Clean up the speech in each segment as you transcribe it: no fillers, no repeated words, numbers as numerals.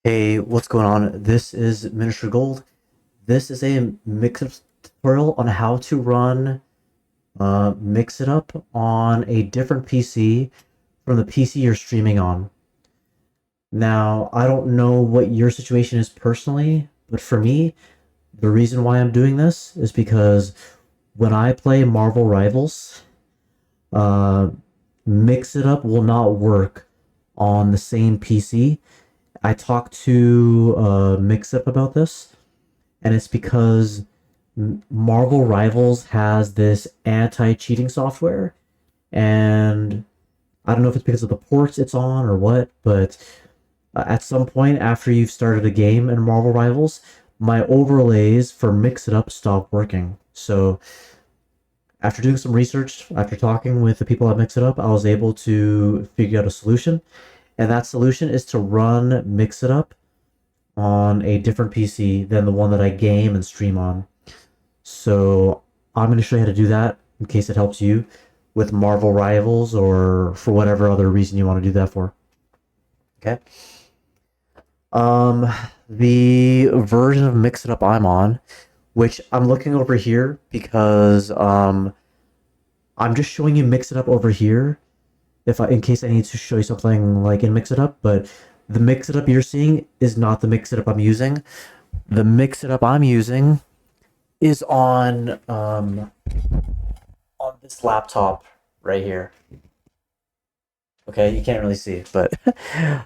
Hey, what's going on? This is Minister Gold. This is a mix-up tutorial on how to run Mix It Up on a different PC from the PC you're streaming on. Now, I don't know what your situation is personally, but for me, the reason why I'm doing this is because when I play Marvel Rivals, uh, Mix It Up will not work on the same PC. I talked to Mix-Up about this, and it's because Marvel Rivals has this anti-cheating software, and I don't know if it's because of the ports it's on or what, but at some point after you've started a game in Marvel Rivals, my overlays for Mix It Up stop working. So after doing some research, after talking with the people at Mix It Up, I was able to figure out a solution, and that solution is to run Mix It Up on a different PC than the one that I game and stream on. So I'm going to show you how to do that in case it helps you with Marvel Rivals or for whatever other reason you want to do that for. Okay. Um, the version of Mix It Up I'm on, which I'm looking over here because I'm just showing you Mix It Up over here in case I need to show you something like in Mix It Up, but the Mix It Up you're seeing is not the Mix It Up I'm using. The Mix It Up I'm using is on this laptop right here. Okay, you can't really see, but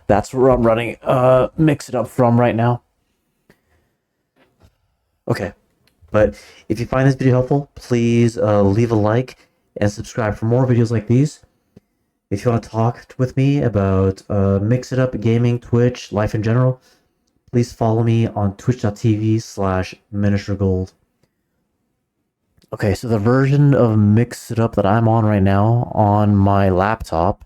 that's where I'm running Mix It Up from right now. Okay, but if you find this video helpful, please leave a like and subscribe for more videos like these. If you want to talk with me about Mix It Up, gaming, Twitch, life in general, please follow me on twitch.tv/ministergold. Okay, so the version of Mix It Up that I'm on right now on my laptop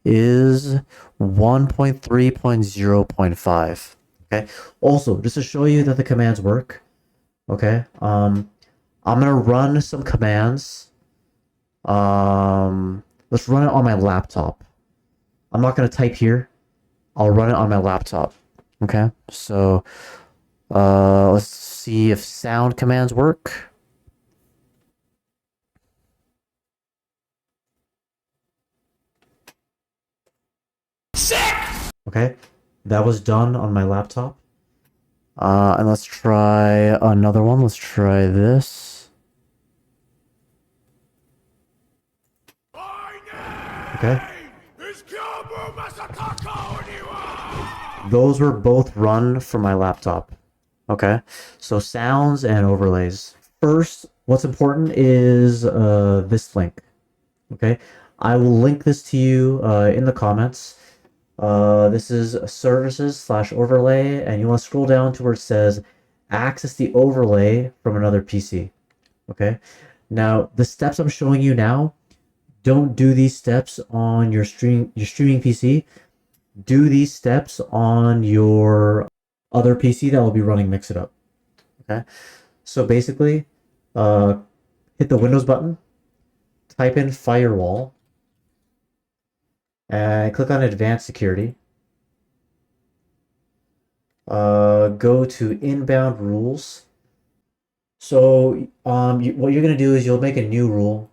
is 1.3.0.5. Okay, also, just to show you that the commands work, okay, I'm gonna run some commands. Let's run it on my laptop. I'm not gonna type here. I'll run it on my laptop. Okay, so let's see if sound commands work. Okay, that was done on my laptop. And let's try another one. Let's try this. Okay. Those were both run from my laptop. Okay, so sounds and overlays. First, what's important is this link. Okay, I will link this to you in the comments. This is services/overlay, and you want to scroll down to where it says access the overlay from another PC. Okay, now the steps I'm showing you now, don't do these steps on your streaming PC. Do these steps on your other PC that will be running Mix It Up. Okay, so basically, hit the Windows button, type in firewall, and click on Advanced Security. Go to Inbound Rules. So what you're gonna do is you'll make a new rule.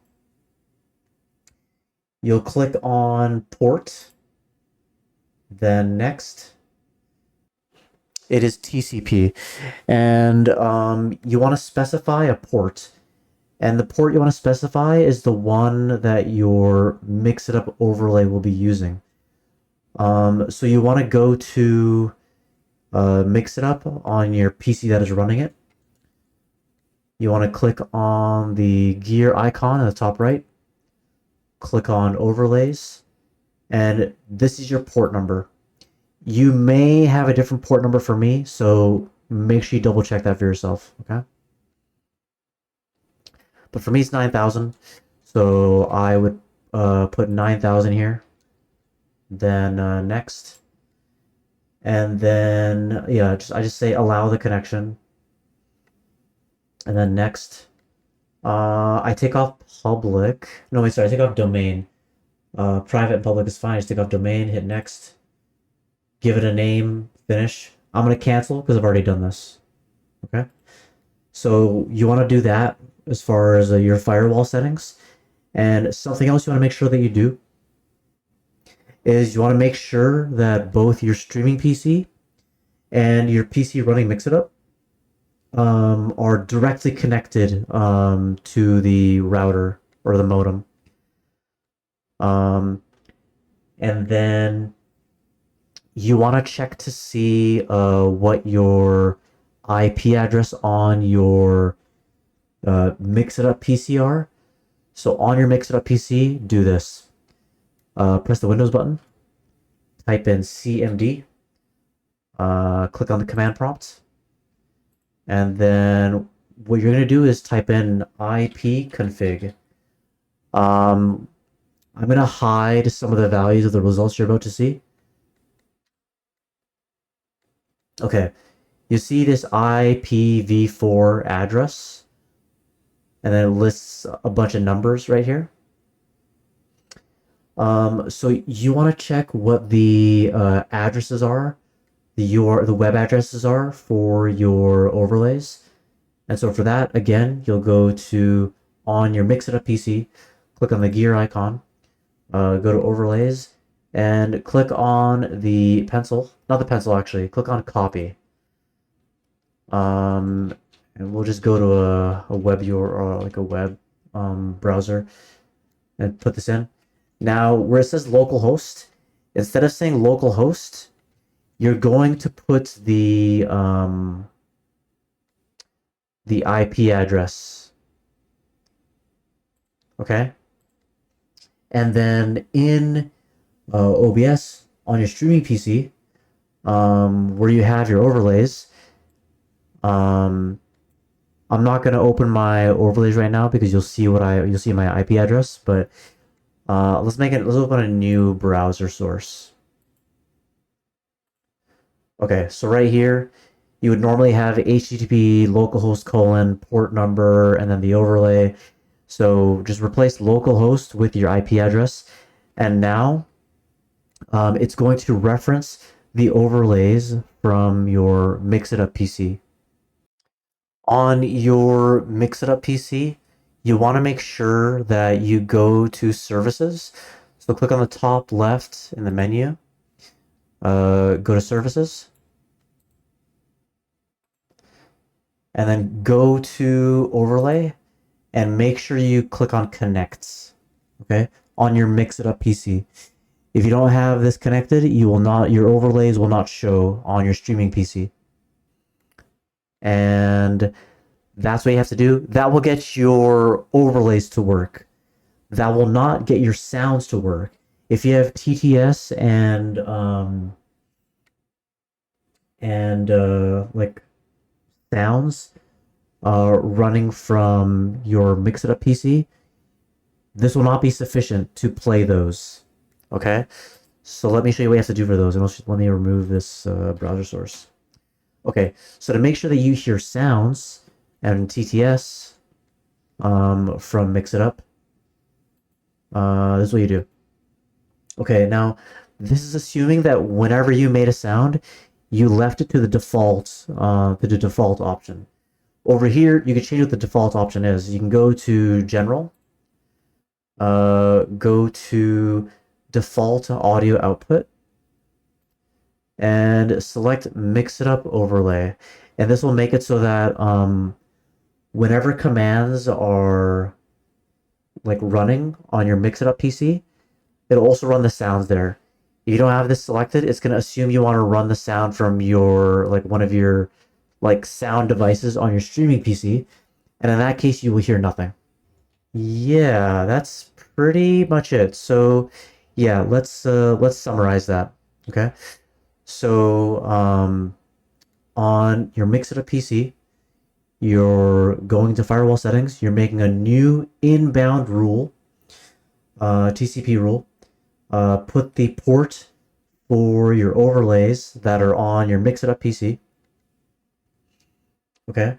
You'll click on Port, then Next. It is TCP, and you want to specify a port. And the port you want to specify is the one that your Mix It Up overlay will be using. So you want to go to Mix It Up on your PC that is running it. You want to click on the gear icon at the top right. Click on Overlays. And this is your port number. You may have a different port number for me, so make sure you double check that for yourself, okay? But for me, it's 9,000. So I would put 9,000 here. Then next. And then, yeah, I just say allow the connection. And then next. I take off public. No, wait, sorry, I take off domain. Private and public is fine. I just take off domain, hit next. Give it a name, finish. I'm going to cancel because I've already done this. Okay. So you want to do that as far as your firewall settings. And something else you want to make sure that you do is you want to make sure that both your streaming PC and your PC running Mixitup are directly connected to the router or the modem. And then you want to check to see what your IP address on your Mixitup PC are. So on your Mixitup PC, do this. Press the Windows button, type in CMD, click on the command prompt, and then what you're going to do is type in ipconfig. I'm going to hide some of the values of the results you're about to see. Okay, you see this IPv4 address, and then it lists a bunch of numbers right here. So you want to check what the addresses are, the web addresses are for your overlays. And so for that, again, you'll go to on your Mixitup PC, click on the gear icon, go to overlays, and click on the pencil, not the pencil actually, click on copy. And we'll just go to a web URL or like a web browser and put this in. Now, where it says localhost, instead of saying localhost, you're going to put the IP address. Okay? And then in OBS on your streaming PC, where you have your overlays, I'm not going to open my overlays right now because you'll see my IP address, but let's open a new browser source. Okay, so right here, you would normally have HTTP localhost : port number and then the overlay. So just replace localhost with your IP address. And now it's going to reference the overlays from your Mixitup PC. On your Mixitup PC, you want to make sure that you go to services. So click on the top left in the menu, go to services, and then go to overlay and make sure you click on connects, okay, on your Mixitup PC. If you don't have this connected, your overlays will not show on your streaming PC. And that's what you have to do. That will get your overlays to work. That will not get your sounds to work. If you have TTS and like sounds running from your Mixitup PC, this will not be sufficient to play those. Okay, so let me show you what you have to do for those, and let me remove this browser source. Okay, so to make sure that you hear sounds and TTS from Mixitup, this is what you do. Okay, now this is assuming that whenever you made a sound, you left it to the default option. Over here, you can change what the default option is. You can go to General, go to Default Audio Output, and select Mixitup Overlay. And this will make it so that whenever commands are like running on your Mixitup PC, it'll also run the sounds there. If you don't have this selected, it's going to assume you want to run the sound from your one of your sound devices on your streaming PC, and in that case you will hear nothing. Yeah, that's pretty much it. So yeah, let's summarize that. Okay, so on your Mixitup PC, you're going to firewall settings, you're making a new inbound rule, TCP rule, put the port for your overlays that are on your Mixitup PC. Okay,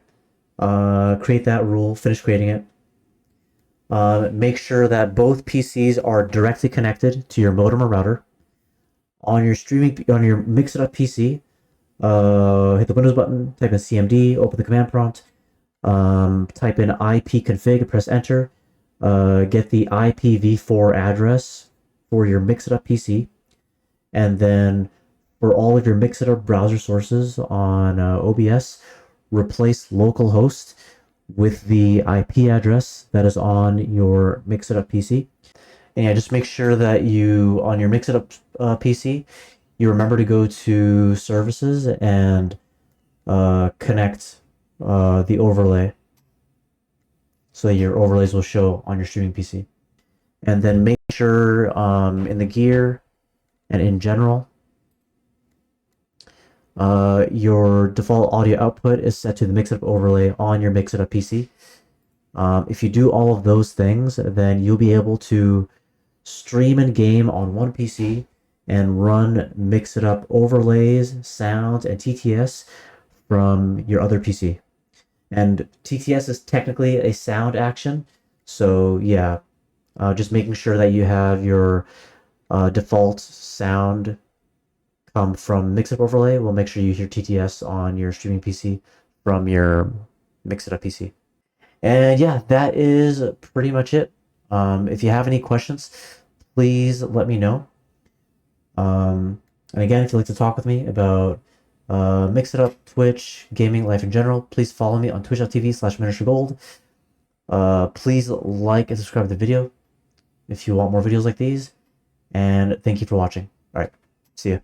create that rule, finish creating it. Make sure that both PCs are directly connected to your modem or router. On your Mixitup PC, hit the Windows button, type in CMD, open the command prompt, type in ipconfig, press enter, get the IPv4 address for your Mixitup PC, and then for all of your Mixitup browser sources on OBS, replace localhost with the IP address that is on your Mixitup PC. And yeah, just make sure that you, on your Mixitup PC, you remember to go to services and connect the overlay so that your overlays will show on your streaming PC. And then make sure in the gear and in general, your default audio output is set to the Mixitup overlay on your Mixitup PC. If you do all of those things, then you'll be able to stream and game on one PC and run Mixitup overlays, sounds, and TTS from your other PC. And TTS is technically a sound action, so yeah, just making sure that you have your default sound come from Mixitup overlay will make sure you hear TTS on your streaming PC from your Mixitup PC. And yeah, that is pretty much it. If you have any questions, please let me know. And again, if you'd like to talk with me about Mixitup, Twitch, gaming, life in general, please follow me on twitch.tv/miniaturegold. Please like and subscribe to the video if you want more videos like these. And thank you for watching. All right, see ya.